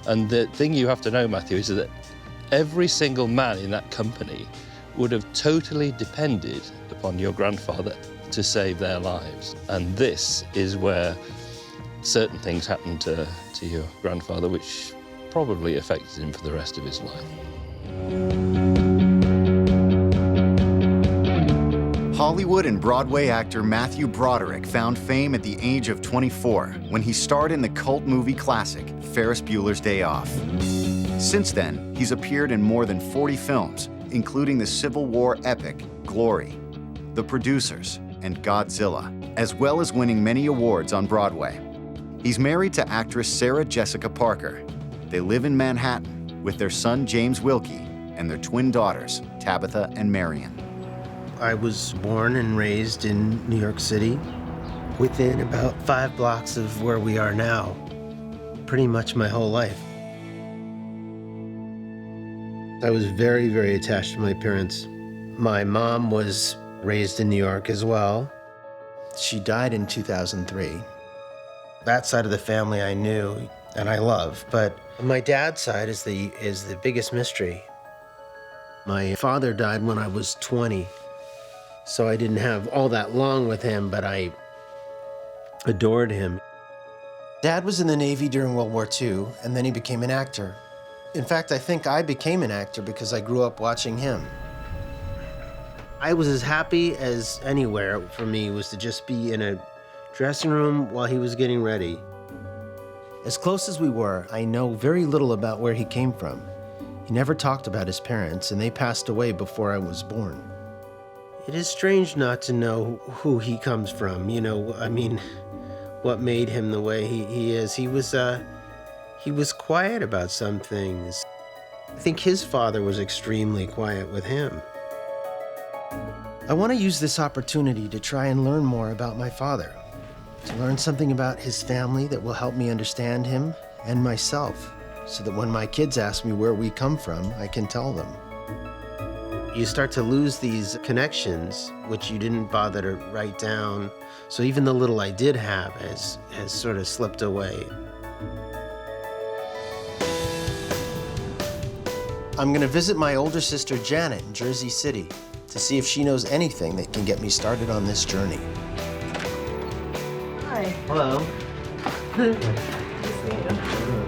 And the thing you have to know, Matthew, is that every single man in that company would have totally depended upon your grandfather to save their lives. And this is where certain things happened to your grandfather, which probably affected him for the rest of his life. Hollywood and Broadway actor Matthew Broderick found fame at the age of 24 when he starred in the cult movie classic, Ferris Bueller's Day Off. Since then, he's appeared in more than 40 films, including the Civil War epic, Glory, The Producers, and Godzilla, as well as winning many awards on Broadway. He's married to actress Sarah Jessica Parker. They live in Manhattan with their son James Wilkie and their twin daughters, Tabitha and Marion. I was born and raised in New York City, within about 5 blocks of where we are now, pretty much my whole life. I was very, very attached to my parents. My mom was raised in New York as well. She died in 2003. That side of the family I knew and I love, but my dad's side is the biggest mystery. My father died when I was 20. So I didn't have all that long with him, but I adored him. Dad was in the Navy during World War II, and then he became an actor. In fact, I think I became an actor because I grew up watching him. I was as happy as anywhere for me was to just be in a dressing room while he was getting ready. As close as we were, I know very little about where he came from. He never talked about his parents, and they passed away before I was born. It is strange not to know who he comes from, you know, I mean, what made him the way he is. He was quiet about some things. I think his father was extremely quiet with him. I want to use this opportunity to try and learn more about my father, to learn something about his family that will help me understand him and myself, so that when my kids ask me where we come from, I can tell them. You start to lose these connections, which you didn't bother to write down. So even the little I did have has sort of slipped away. I'm gonna visit my older sister Janet in Jersey City to see if she knows anything that can get me started on this journey. Hi. Hello. Nice to meet you.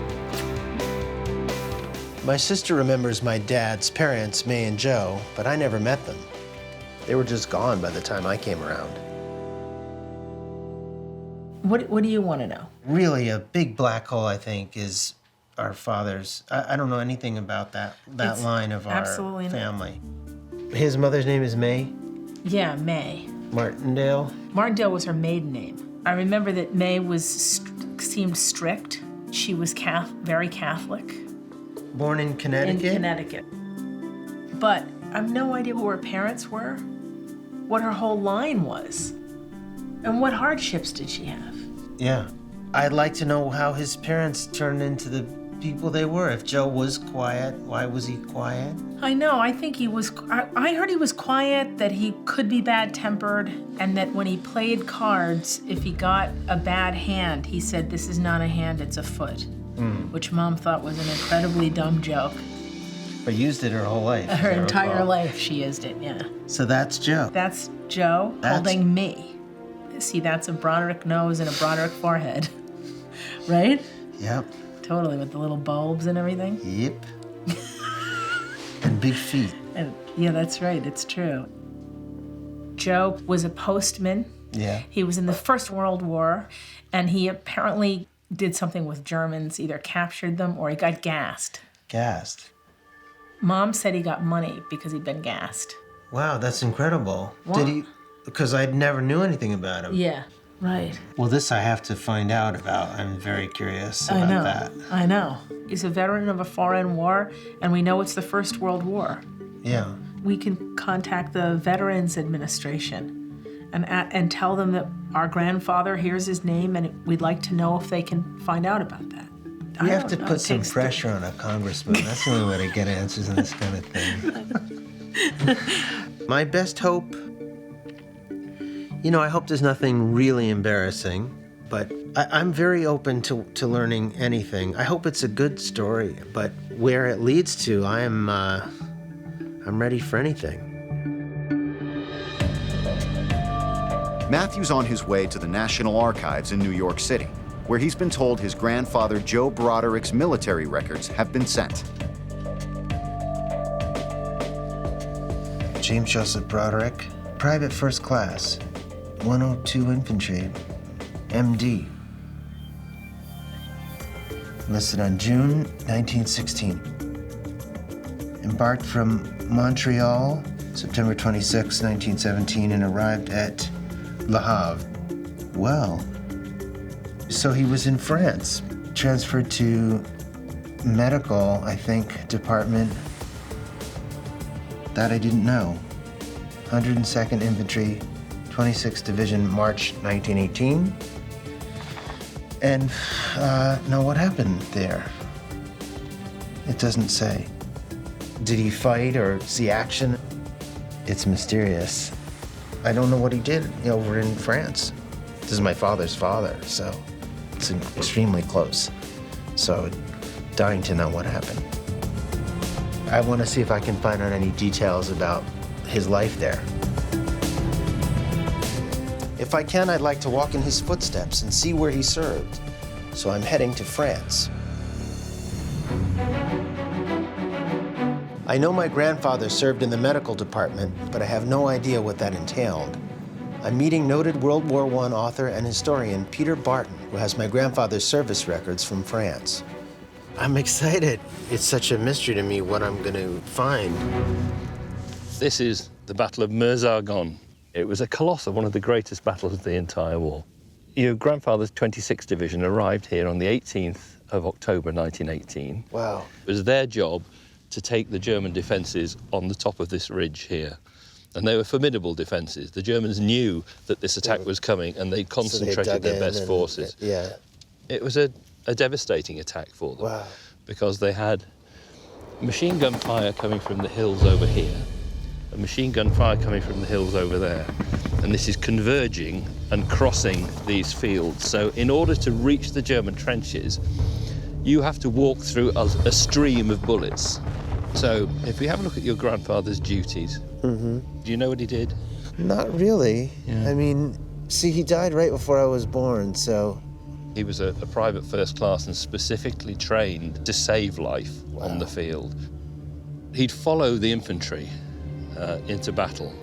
My sister remembers my dad's parents, May and Joe, but I never met them. They were just gone by the time I came around. What do you want to know? Really, a big black hole, I think, is our father's. I don't know anything about that line of our family. His mother's name is May? Yeah, May. Martindale? Martindale was her maiden name. I remember that May seemed strict. She was very Catholic. Born in Connecticut? In Connecticut. But I have no idea who her parents were, what her whole line was, and what hardships did she have. Yeah. I'd like to know how his parents turned into the people they were. If Joe was quiet, why was he quiet? I know, I think he was, I heard he was quiet, that he could be bad-tempered, and that when he played cards, if he got a bad hand, he said, "This is not a hand, it's a foot." Which Mom thought was an incredibly dumb joke. But used it her whole life. Her entire life she used it, yeah. So that's Joe. That's Joe holding me. See, that's a Broderick nose and a Broderick forehead, right? Yep. Totally, with the little bulbs and everything. Yep. And big feet. And yeah, that's right, it's true. Joe was a postman. Yeah. He was in the First World War, and he apparently did something with Germans, either captured them or he got gassed. Gassed? Mom said he got money because he'd been gassed. Wow, that's incredible. Wow. Did he? Because I never knew anything about him. Yeah, right. Well, this I have to find out about. I'm very curious about that. I know. He's a veteran of a foreign war, and we know it's the First World War. Yeah. We can contact the Veterans Administration and tell them that our grandfather, here's his name, and we'd like to know if they can find out about that. We have to put some pressure on a congressman. That's the only way to get answers on this kind of thing. My best hope, I hope there's nothing really embarrassing. But I'm very open to learning anything. I hope it's a good story, but where it leads to, I'm ready for anything. Matthew's on his way to the National Archives in New York City, where he's been told his grandfather Joe Broderick's military records have been sent. James Joseph Broderick, Private First Class, 102 Infantry, MD. Enlisted on June 1916. Embarked from Montreal, September 26, 1917, and arrived at Le Havre. Well, so he was in France, transferred to medical, I think, department. That I didn't know. 102nd Infantry, 26th Division, March 1918. And now what happened there? It doesn't say. Did he fight or see action? It's mysterious. I don't know what he did over in France. This is my father's father, so it's extremely close. So dying to know what happened. I want to see if I can find out any details about his life there. If I can, I'd like to walk in his footsteps and see where he served. So I'm heading to France. I know my grandfather served in the medical department, but I have no idea what that entailed. I'm meeting noted World War I author and historian Peter Barton, who has my grandfather's service records from France. I'm excited. It's such a mystery to me what I'm going to find. This is the Battle of Meuse-Argonne. It was a colossal, one of the greatest battles of the entire war. Your grandfather's 26th Division arrived here on the 18th of October 1918. Wow. It was their job to take the German defences on the top of this ridge here. And they were formidable defences. The Germans knew that this attack was coming and they concentrated their best forces. Yeah. It was a devastating attack for them. Wow. Because they had machine gun fire coming from the hills over here, and machine gun fire coming from the hills over there. And this is converging and crossing these fields. So in order to reach the German trenches, you have to walk through a stream of bullets. So if we have a look at your grandfather's duties, do you know what he did? Not really. Yeah. I mean, see, he died right before I was born, so... He was a private first class and specifically trained to save life on the field. He'd follow the infantry into battle,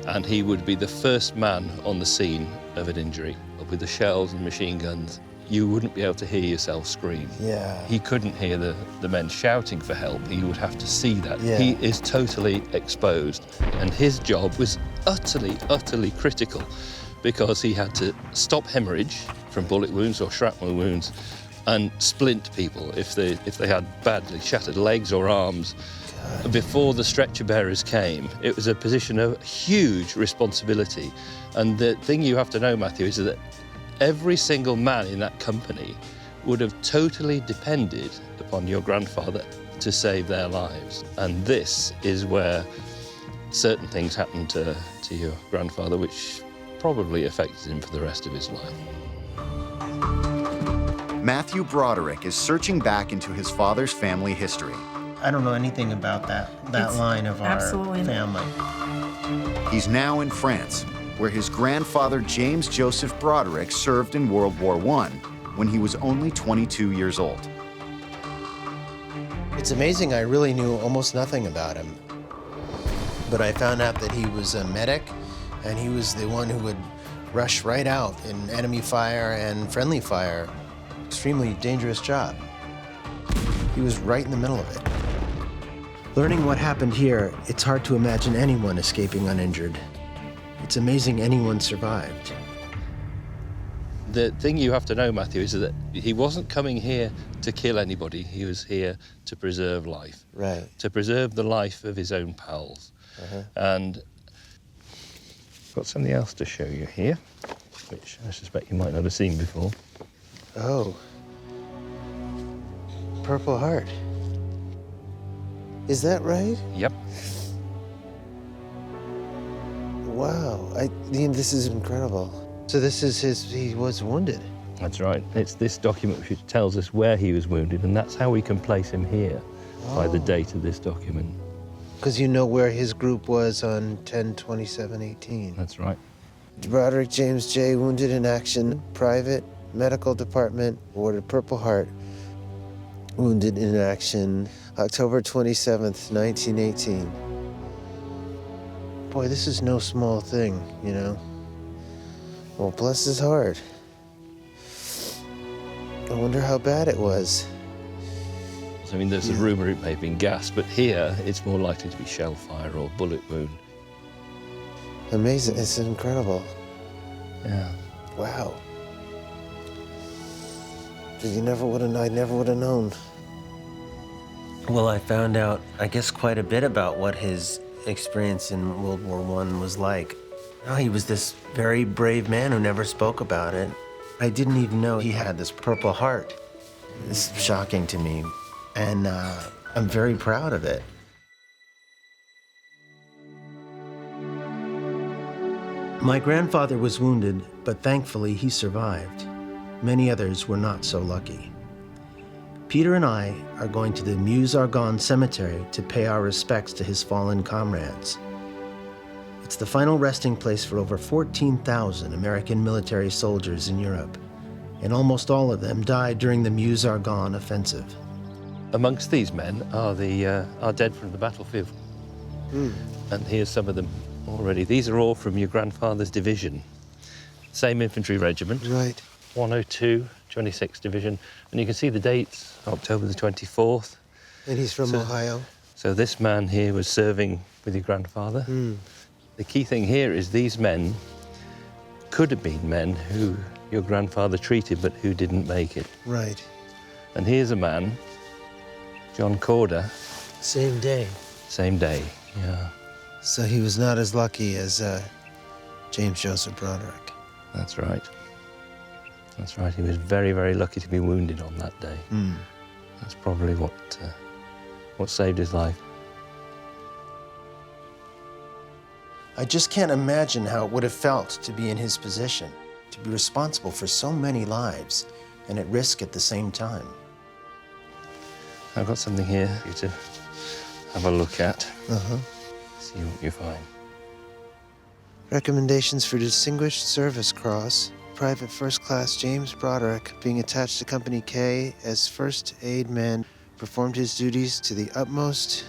and he would be the first man on the scene of an injury. With the shells and machine guns, you wouldn't be able to hear yourself scream. Yeah. He couldn't hear the men shouting for help. He would have to see that. Yeah. He is totally exposed, and his job was utterly, utterly critical, because he had to stop hemorrhage from bullet wounds or shrapnel wounds and splint people if they had badly shattered legs or arms. God. Before the stretcher bearers came, it was a position of huge responsibility. And the thing you have to know, Matthew, is that every single man in that company would have totally depended upon your grandfather to save their lives. And this is where certain things happened to your grandfather, which probably affected him for the rest of his life. Matthew Broderick is searching back into his father's family history. I don't know anything about that line of our family. He's now in France, where his grandfather James Joseph Broderick served in World War I when he was only 22 years old. It's amazing, I really knew almost nothing about him. But I found out that he was a medic, and he was the one who would rush right out in enemy fire and friendly fire. Extremely dangerous job. He was right in the middle of it. Learning what happened here, it's hard to imagine anyone escaping uninjured. It's amazing anyone survived. The thing you have to know, Matthew, is that he wasn't coming here to kill anybody. He was here to preserve life. Right. To preserve the life of his own pals. And I've got something else to show you here, which I suspect you might not have seen before. Oh. Purple Heart. Is that right? Yep. Wow. This is incredible. So this is he was wounded. That's right. It's this document which tells us where he was wounded, and that's how we can place him here by the date of this document. Because you know where his group was on 10/27/18. That's right. Broderick James J., wounded in action, private, medical department, awarded Purple Heart. Wounded in action, October 27th, 1918. Boy, this is no small thing, you know. Well, bless his heart. I wonder how bad it was. I mean, there's a rumour it may have been gas, but here it's more likely to be shell fire or bullet wound. Amazing, it's incredible. Yeah. Wow. I never would have known. Well, I found out, I guess, quite a bit about what his experience in World War I was like. Oh, he was this very brave man who never spoke about it. I didn't even know he had this Purple Heart. It's shocking to me, and I'm very proud of it. My grandfather was wounded, but thankfully he survived. Many others were not so lucky. Peter and I are going to the Meuse-Argonne Cemetery to pay our respects to his fallen comrades. It's the final resting place for over 14,000 American military soldiers in Europe, and almost all of them died during the Meuse-Argonne offensive. Amongst these men are our dead from the battlefield. And here's some of them already. These are all from your grandfather's division. Same infantry regiment. Right. 102, 26th Division. And you can see the dates, October the 24th. And he's from Ohio. So this man here was serving with your grandfather. The key thing here is these men could have been men who your grandfather treated but who didn't make it. Right. And here's a man, John Corder. Same day. Same day, yeah. So he was not as lucky as James Joseph Broderick. That's right. That's right. He was very, very lucky to be wounded on that day. That's probably what saved his life. I just can't imagine how it would have felt to be in his position, to be responsible for so many lives and at risk at the same time. I've got something here for you to have a look at. See what you find. Recommendations for Distinguished Service Cross. Private First Class James Broderick, being attached to Company K as first aid man, performed his duties to the utmost,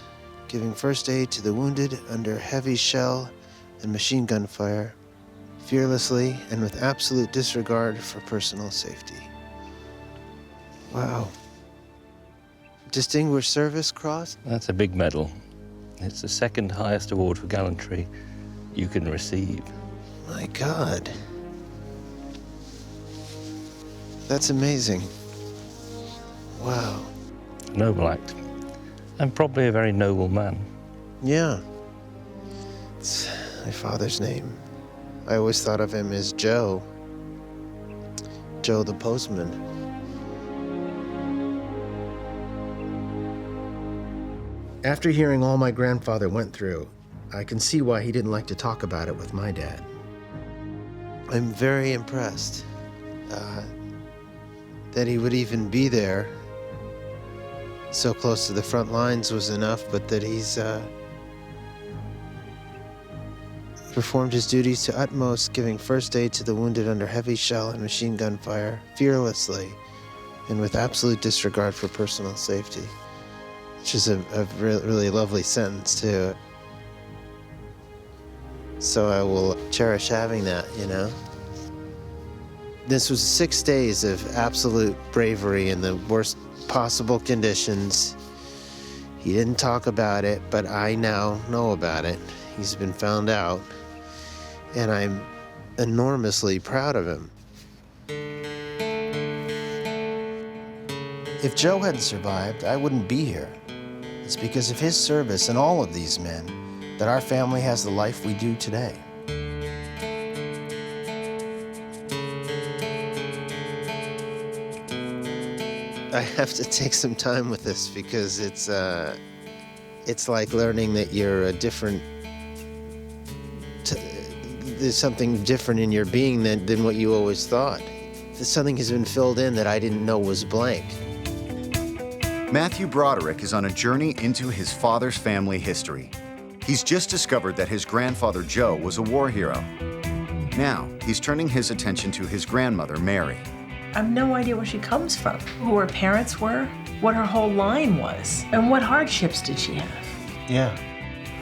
giving first aid to the wounded under heavy shell and machine gun fire, fearlessly and with absolute disregard for personal safety. Wow. Distinguished Service Cross? That's a big medal. It's the second highest award for gallantry you can receive. My God. That's amazing. Wow. A noble act. And probably a very noble man. Yeah. It's my father's name. I always thought of him as Joe. Joe the postman. After hearing all my grandfather went through, I can see why he didn't like to talk about it with my dad. I'm very impressed that he would even be there. So close to the front lines was enough, but that he's performed his duties to utmost, giving first aid to the wounded under heavy shell and machine gun fire, fearlessly, and with absolute disregard for personal safety. Which is a really lovely sentence, too. So I will cherish having that, you know? This was 6 days of absolute bravery in the worst possible conditions. He didn't talk about it, but I now know about it. He's been found out, and I'm enormously proud of him. If Joe hadn't survived, I wouldn't be here. It's because of his service and all of these men that our family has the life we do today. I have to take some time with this because it's like learning that you're a different, there's something different in your being than what you always thought. something has been filled in that I didn't know was blank. Matthew Broderick is on a journey into his father's family history. He's just discovered that his grandfather Joe was a war hero. Now, he's turning his attention to his grandmother, Mary. I have no idea where she comes from, who her parents were, what her whole line was, and what hardships did she have. Yeah.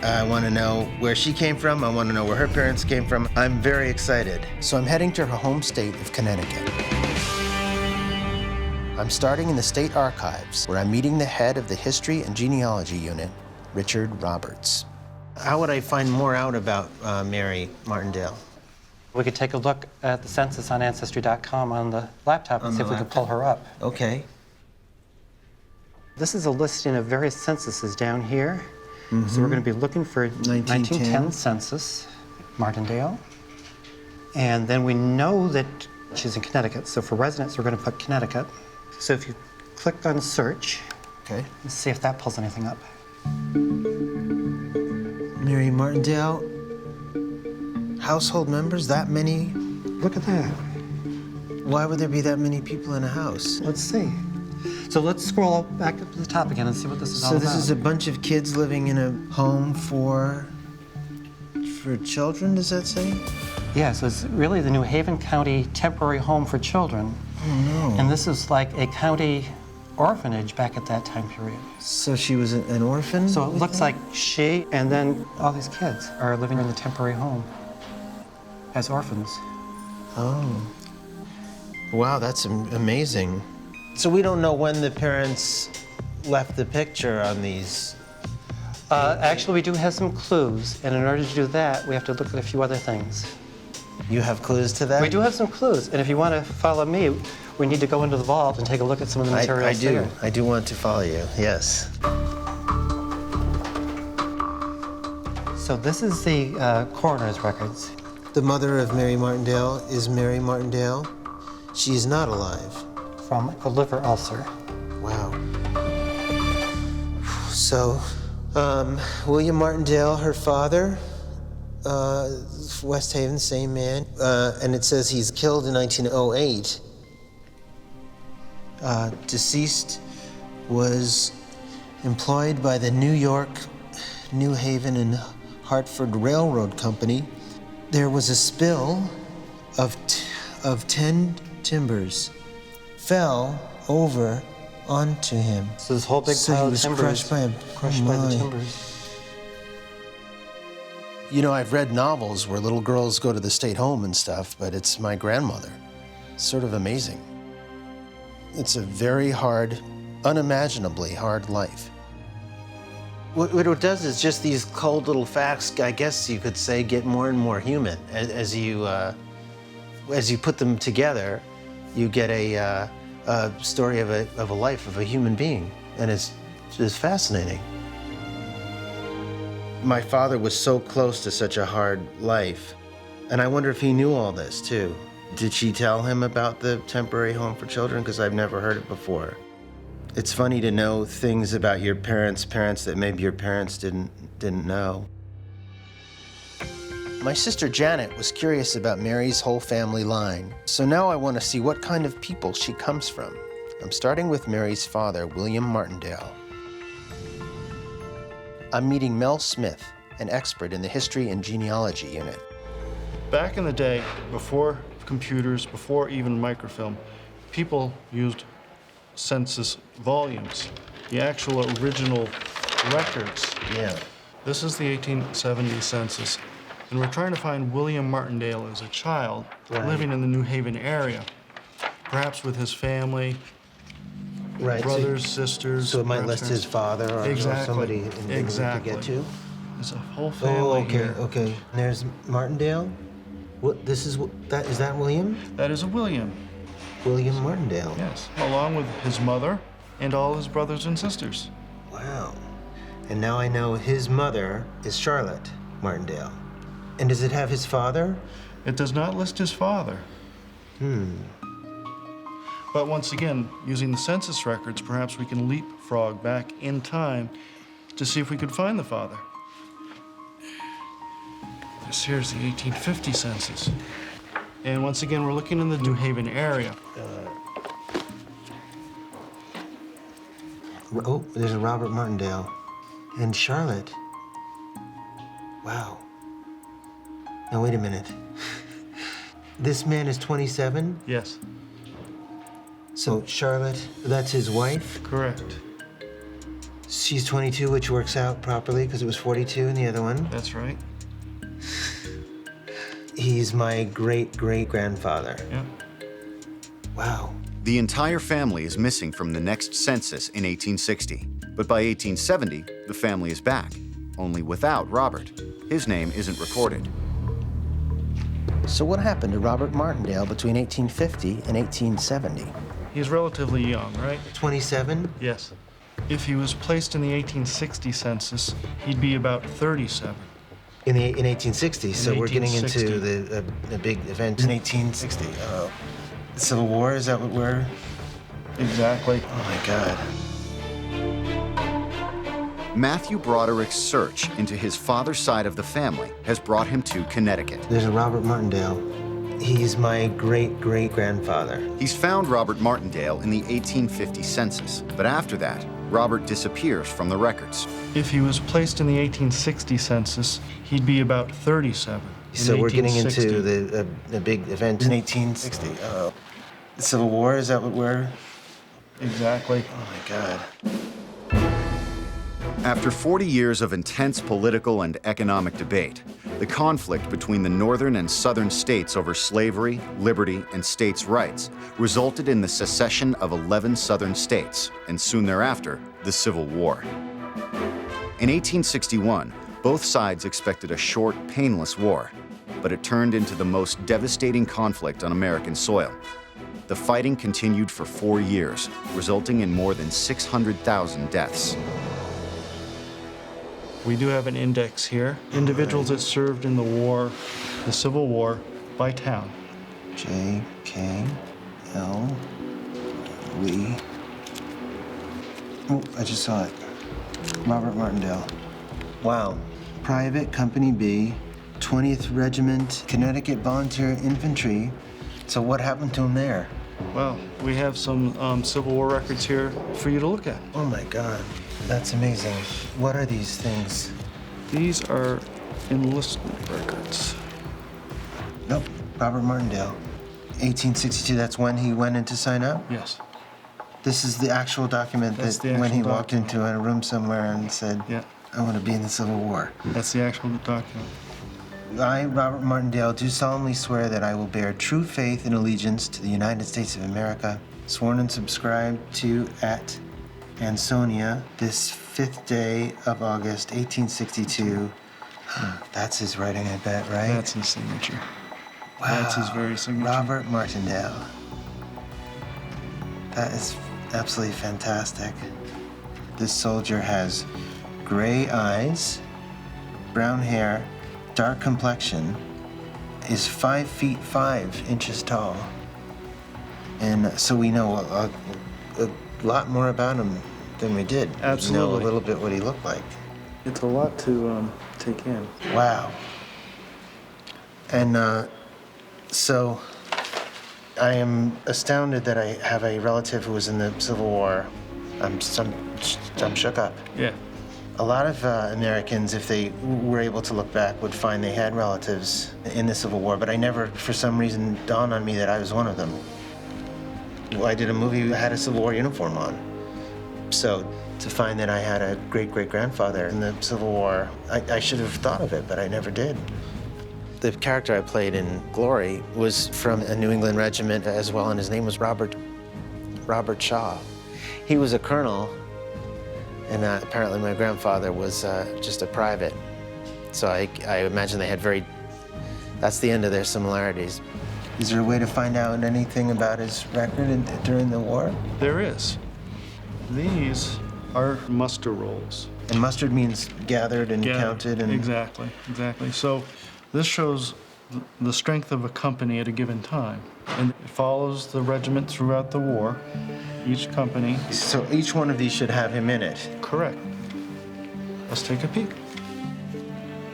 I want to know where she came from. I want to know where her parents came from. I'm very excited. So I'm heading to her home state of Connecticut. I'm starting in the state archives, where I'm meeting the head of the History and Genealogy Unit, Richard Roberts. How would I find more out about Mary Martindale? We could take a look at the census on Ancestry.com on the laptop and see if we could pull her up. Okay. This is a listing of various censuses down here. So we're going to be looking for 1910 census, Martindale. And then we know that she's in Connecticut, so for residents, we're going to put Connecticut. So if you click on search, Okay. let's see if that pulls anything up. Mary Martindale. Household members, that many? Look at that. Why would there be that many people in a house? Let's see. So let's scroll back up to the top again and see what this is all about. So this is a bunch of kids living in a home for children, does that say? Yeah, so it's really the New Haven County Temporary Home for Children. Oh, no. And this is like a county orphanage back at that time period. So she was an orphan? So it looks like she and then all these kids are living in the temporary home as orphans. Oh. Wow, that's amazing. So we don't know when the parents left the picture on these? Actually, we do have some clues, and in order to do that, we have to look at a few other things. You have clues to that? We do have some clues, and if you want to follow me, we need to go into the vault and take a look at some of the materials there. I do want to follow you, yes. So this is the coroner's records. The mother of Mary Martindale is Mary Martindale. She is not alive. From a liver ulcer. Wow. So, William Martindale, her father, West Haven, same man, and it says he's killed in 1908. Deceased was employed by the New York, New Haven, and Hartford Railroad Company. There was a spill of 10 timbers fell over onto him. So this whole big pile of timbers crushed by the timbers. You know, I've read novels where little girls go to the state home and stuff, but it's my grandmother. It's sort of amazing. It's a very hard, unimaginably hard life. What it does is just these cold little facts, I guess you could say, get more and more human. As you put them together, you get a story of a life of a human being, and it's just fascinating. My father was so close to such a hard life, and I wonder if he knew all this too. Did she tell him about the temporary home for children? Because I've never heard it before. It's funny to know things about your parents' parents that maybe your parents didn't know. My sister Janet was curious about Mary's whole family line, so now I want to see what kind of people she comes from. I'm starting with Mary's father, William Martindale. I'm meeting Mel Smith, an expert in the History and Genealogy Unit. Back in the day, before computers, before even microfilm, people used census volumes, the actual original records. Yeah. This is the 1870 census, and we're trying to find William Martindale as a child living in the New Haven area, perhaps with his family, Right. brothers, sisters. So it might list his father or somebody in to get to? There's a whole family here. Okay. And there's Martindale. Is that William? That is a William. William Martindale. Yes, along with his mother and all his brothers and sisters. Wow. And now I know his mother is Charlotte Martindale. And does it have his father? It does not list his father. But once again, using the census records, perhaps we can leapfrog back in time to see if we could find the father. This here's the 1850 census. And once again, we're looking in the New Haven area. Oh, there's a Robert Martindale. And Charlotte. Wow. Now, wait a minute. This man is 27? Yes, So Charlotte, that's his wife? correct. She's 22, which works out properly because it was 42 in the other one. That's right. He's my great-great-grandfather. Yeah. Wow. The entire family is missing from the next census in 1860. But by 1870, the family is back, only without Robert. His name isn't recorded. So what happened to Robert Martindale between 1850 and 1870? He's relatively young, right? 27? Yes. If he was placed in the 1860 census, he'd be about 37. In 1860, so we're getting into 1860. the big event in 1860. The Civil War, is that what we're... Exactly. Oh my God. Matthew Broderick's search into his father's side of the family has brought him to Connecticut. There's a Robert Martindale. He's my great-great-grandfather. He's found Robert Martindale in the 1850 census, but after that, Robert disappears from the records. If he was placed in the 1860 census, he'd be about 37. So we're getting into 1860. the big event in 1860. The Civil War, is that what we're... Exactly. Oh my God. After 40 years of intense political and economic debate, the conflict between the northern and southern states over slavery, liberty, and states' rights resulted in the secession of 11 southern states, and soon thereafter, the Civil War. In 1861, both sides expected a short, painless war, but it turned into the most devastating conflict on American soil. The fighting continued for 4 years, resulting in more than 600,000 deaths. We do have an index here. Individuals that served in the war, the Civil War, by town. J, K, L, Lee. Oh, I just saw it. Robert Martindale. Wow. Private Company B, 20th Regiment, Connecticut Volunteer Infantry. So what happened to him there? Well, we have some Civil War records here for you to look at. Oh my God, that's amazing. What are these things? These are enlistment records. Nope, Robert Martindale. 1862, that's when he went in to sign up? Yes. This is the actual document That's that the when he actual walked document. into a room somewhere and said, Yeah, I want to be in the Civil War. that's the actual document. I, Robert Martindale, do solemnly swear that I will bear true faith and allegiance to the United States of America, sworn and subscribed to at Ansonia, this 5th day of August, 1862. That's his writing, I bet, right? That's his signature. That's his very signature. Robert Martindale. That is absolutely fantastic. This soldier has gray eyes, brown hair, dark complexion, is 5 feet 5 inches tall. And so we know a lot more about him than we did. Absolutely. We know a little bit what he looked like. It's a lot to take in. Wow. And so I am astounded that I have a relative who was in the Civil War. I'm shook up. Yeah. A lot of Americans, if they were able to look back, would find they had relatives in the Civil War, but I never, for some reason, dawned on me that I was one of them. Well, I did a movie that had a Civil War uniform on. So to find that I had a great-great-grandfather in the Civil War, I should have thought of it, but I never did. The character I played in Glory was from a New England regiment as well, and his name was Robert Shaw. He was a colonel, and apparently my grandfather was just a private. So I imagine they had that's the end of their similarities. Is there a way to find out anything about his record during the war? There is. These are muster rolls. And mustard means gathered and counted and... Exactly. So this shows the strength of a company at a given time. And it follows the regiment throughout the war, each company. So each one of these should have him in it? Correct. Let's take a peek.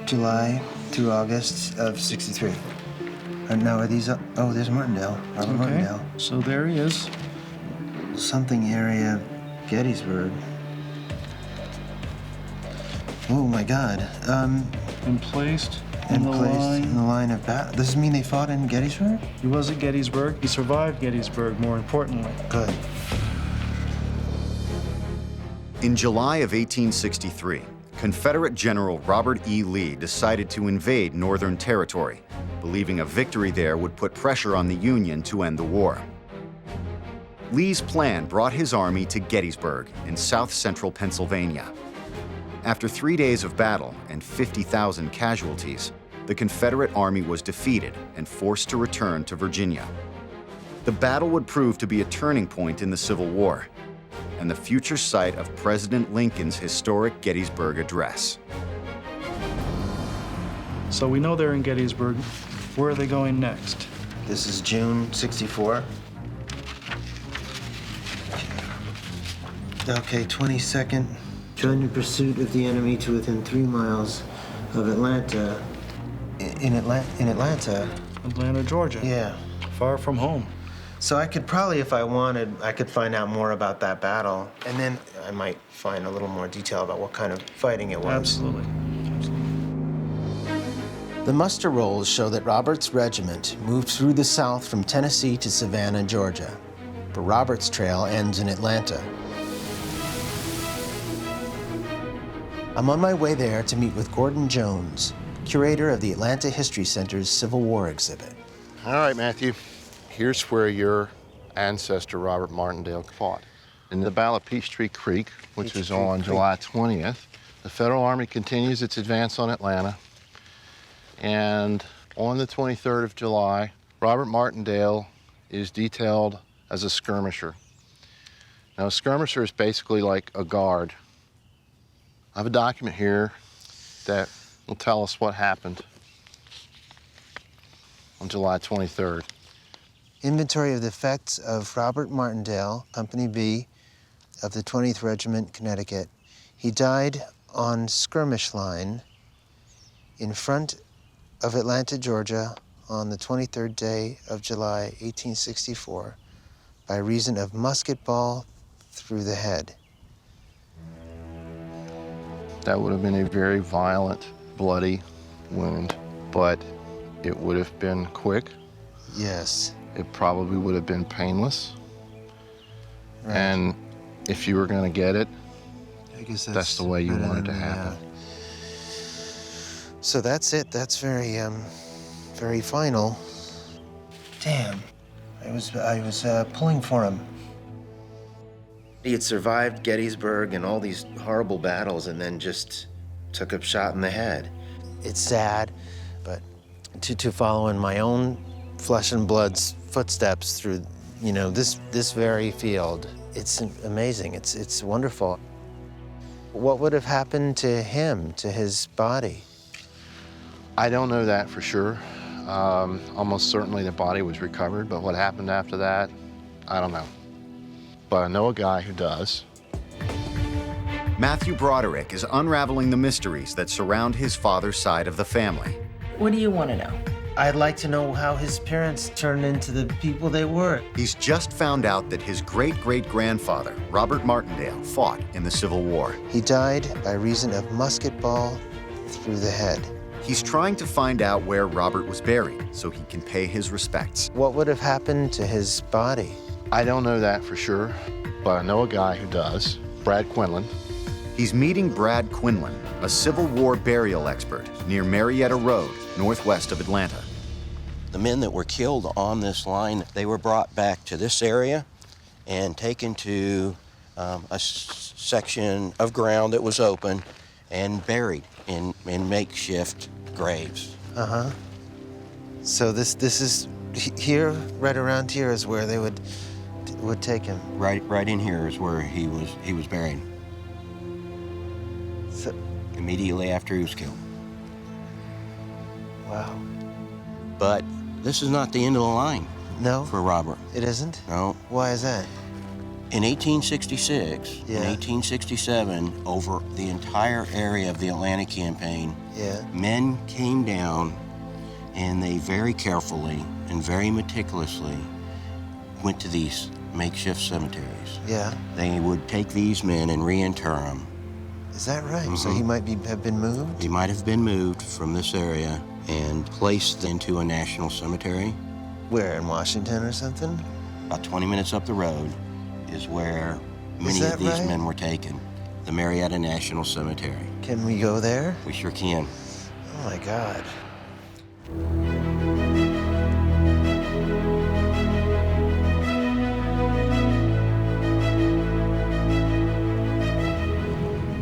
July through August of '63. No, are these? Oh, there's Martindale. Robert Martindale. So there he is. Something area, Gettysburg. Oh my God. And placed In the line of battle. Does this mean they fought in Gettysburg? He was at Gettysburg. He survived Gettysburg, more importantly. Good. In July of 1863, Confederate General Robert E. Lee decided to invade Northern Territory, believing a victory there would put pressure on the Union to end the war. Lee's plan brought his army to Gettysburg in south-central Pennsylvania. After 3 days of battle and 50,000 casualties, the Confederate Army was defeated and forced to return to Virginia. The battle would prove to be a turning point in the Civil War and the future site of President Lincoln's historic Gettysburg Address. So we know they're in Gettysburg. Where are they going next? This is June '64. Okay, 22nd. Joined in pursuit of the enemy to within 3 miles of Atlanta. In Atlanta? Atlanta, Georgia. Yeah. Far from home. So I could probably, if I wanted, I could find out more about that battle. And then I might find a little more detail about what kind of fighting it was. Absolutely. The muster rolls show that Robert's regiment moved through the South from Tennessee to Savannah, Georgia. But Robert's trail ends in Atlanta. I'm on my way there to meet with Gordon Jones, curator of the Atlanta History Center's Civil War exhibit. All right, Matthew. Here's where your ancestor, Robert Martindale, fought. In the Battle of Peachtree Creek, which was on July 20th, the Federal Army continues its advance on Atlanta. And on the 23rd of July, Robert Martindale is detailed as a skirmisher. Now, a skirmisher is basically like a guard. I have a document here that will tell us what happened on July 23rd. Inventory of the effects of Robert Martindale, Company B of the 20th Regiment, Connecticut. He died on skirmish line in front of Atlanta, Georgia, on the 23rd day of July, 1864, by reason of musket ball through the head. That would have been a very violent, bloody wound, but it would have been quick. Yes. It probably would have been painless. Right. And if you were going to get it, I guess that's the way you wanted to happen. So that's it. That's very, very final. Damn. I was pulling for him. He had survived Gettysburg and all these horrible battles and then just took a shot in the head. It's sad, but to follow in my own flesh and blood's footsteps through, you know, this very field, it's amazing. It's wonderful. What would have happened to him, to his body? I don't know that for sure. Almost certainly the body was recovered, but what happened after that, I don't know. But I know a guy who does. Matthew Broderick is unraveling the mysteries that surround his father's side of the family. What do you want to know? I'd like to know how his parents turned into the people they were. He's just found out that his great-great-grandfather, Robert Martindale, fought in the Civil War. He died by reason of musket ball through the head. He's trying to find out where Robert was buried so he can pay his respects. What would have happened to his body? I don't know that for sure, but I know a guy who does, Brad Quinlan. He's meeting Brad Quinlan, a Civil War burial expert near Marietta Road, northwest of Atlanta. The men that were killed on this line, they were brought back to this area and taken to a section of ground that was open and buried in makeshift graves. Uh-huh. So this is here, right around here is where they would take him. Right in here is where he was buried. So, immediately after he was killed. wow. But this is not the end of the line No, for Robert. it isn't? No. Why is that? In 1866 and 1867, over the entire area of the Atlanta campaign, Yeah. men came down And they very carefully and very meticulously went to these makeshift cemeteries. Yeah. They would take these men and reinter them. Is that right? So he might have been moved? He might have been moved from this area and placed into a national cemetery. Where, in Washington or something? About 20 minutes up the road is where many of these men were taken. The Marietta National Cemetery. Can we go there? We sure can. Oh my God.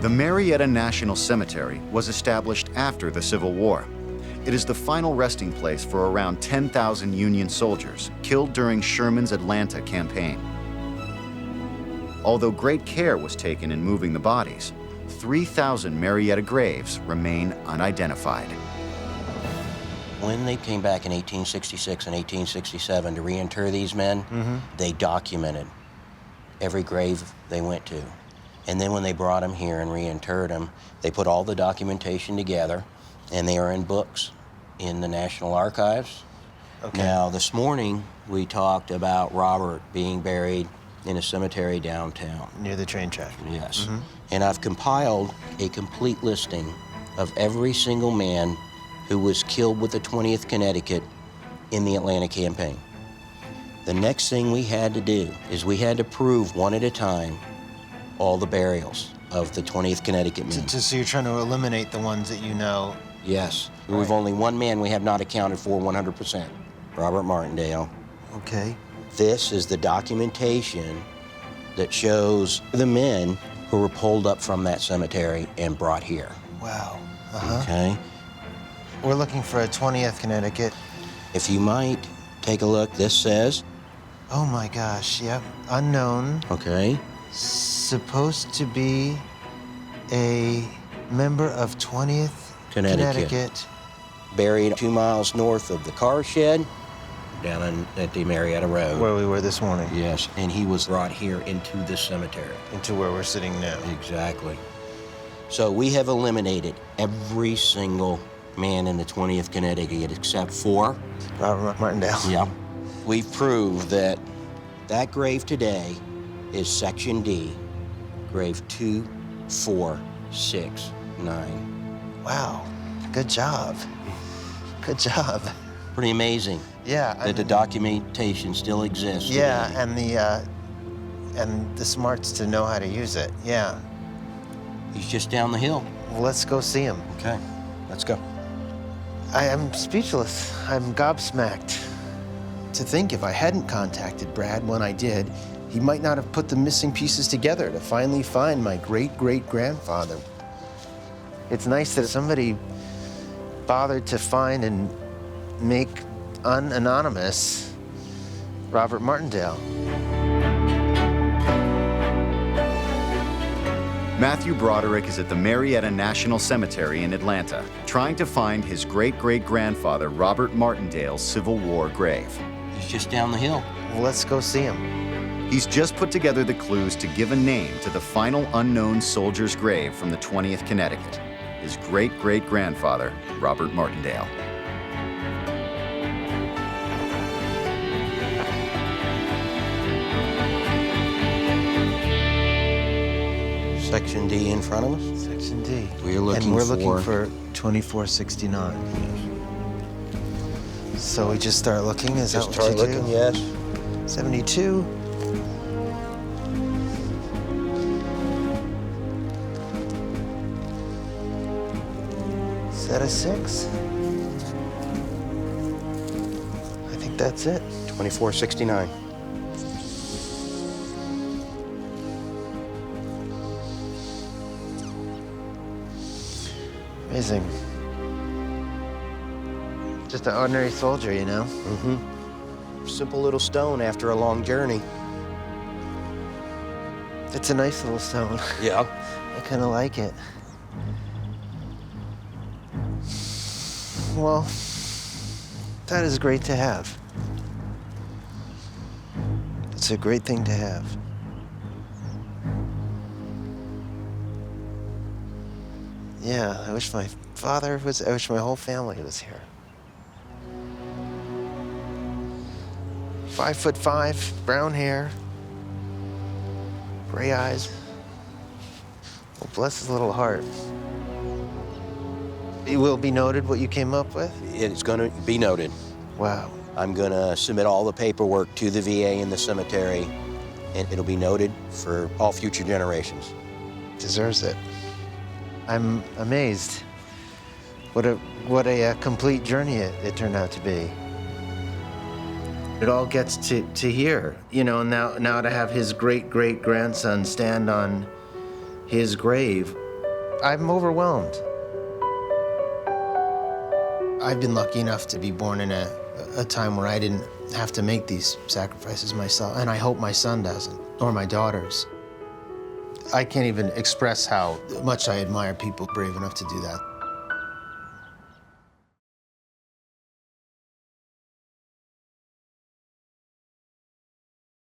The Marietta National Cemetery was established after the Civil War. It is the final resting place for around 10,000 Union soldiers killed during Sherman's Atlanta campaign. Although great care was taken in moving the bodies, 3,000 Marietta graves remain unidentified. When they came back in 1866 and 1867 to reinter these men, they documented every grave they went to. And then when they brought them here and reinterred them, they put all the documentation together, and they are in books in the National Archives. Okay. Now, this morning, we talked about Robert being buried in a cemetery downtown. Near the train track. Yes. And I've compiled a complete listing of every single man who was killed with the 20th Connecticut in the Atlanta campaign. The next thing we had to do is we had to prove one at a time all the burials of the 20th Connecticut men. So you're trying to eliminate the ones that you know? Yes. Right. We've only one man we have not accounted for 100%, Robert Martindale. Okay. This is the documentation that shows the men who were pulled up from that cemetery and brought here. Wow. Okay? We're looking for a 20th Connecticut. If you might take a look, this says, Oh my gosh, yep. Unknown. okay, Supposed to be a member of 20th Connecticut. Buried 2 miles north of the car shed, down at the Marietta Road. Where we were this morning. Yes, and he was brought here into this cemetery. Into where we're sitting now. Exactly. So we have eliminated every single man in the 20th Connecticut except for Robert Martindale. Yeah. We've proved that that grave today is Section D, grave 2469. Wow. Good job. Good job. Pretty amazing Yeah. that the documentation still exists. Yeah, today. and the smarts to know how to use it. Yeah. He's just down the hill. Well, let's go see him. Okay, let's go. I am speechless. I'm gobsmacked. To think if I hadn't contacted Brad when I did, he might not have put the missing pieces together to finally find my great-great-grandfather. It's nice that somebody bothered to find and make unanonymous Robert Martindale. Matthew Broderick is at the Marietta National Cemetery in Atlanta, trying to find his great-great-grandfather Robert Martindale's Civil War grave. He's just down the hill. Well, let's go see him. He's just put together the clues to give a name to the final unknown soldier's grave from the 20th Connecticut, his great-great-grandfather, Robert Martindale. Section D in front of us. Section D. We're looking and we're for- looking for 2469. So we just start looking, is Just that what start you looking, do? yes. 72. Is that a 6? I think that's it. 2469. Amazing. Just an ordinary soldier, you know? Simple little stone after a long journey. It's a nice little stone. Yeah. I kind of like it. Well, that is great to have. It's a great thing to have. Yeah, I wish my father was, I wish my whole family was here. 5'5", brown hair, gray eyes. Well, bless his little heart. It will be noted what you came up with? It's going to be noted. Wow. I'm going to submit all the paperwork to the VA and the cemetery, and it'll be noted for all future generations. Deserves it. I'm amazed. What a complete journey it turned out to be. It all gets to here, you know, now to have his great-great-grandson stand on his grave. I'm overwhelmed. I've been lucky enough to be born in a time where I didn't have to make these sacrifices myself, and I hope my son doesn't, or my daughters. I can't even express how much I admire people brave enough to do that.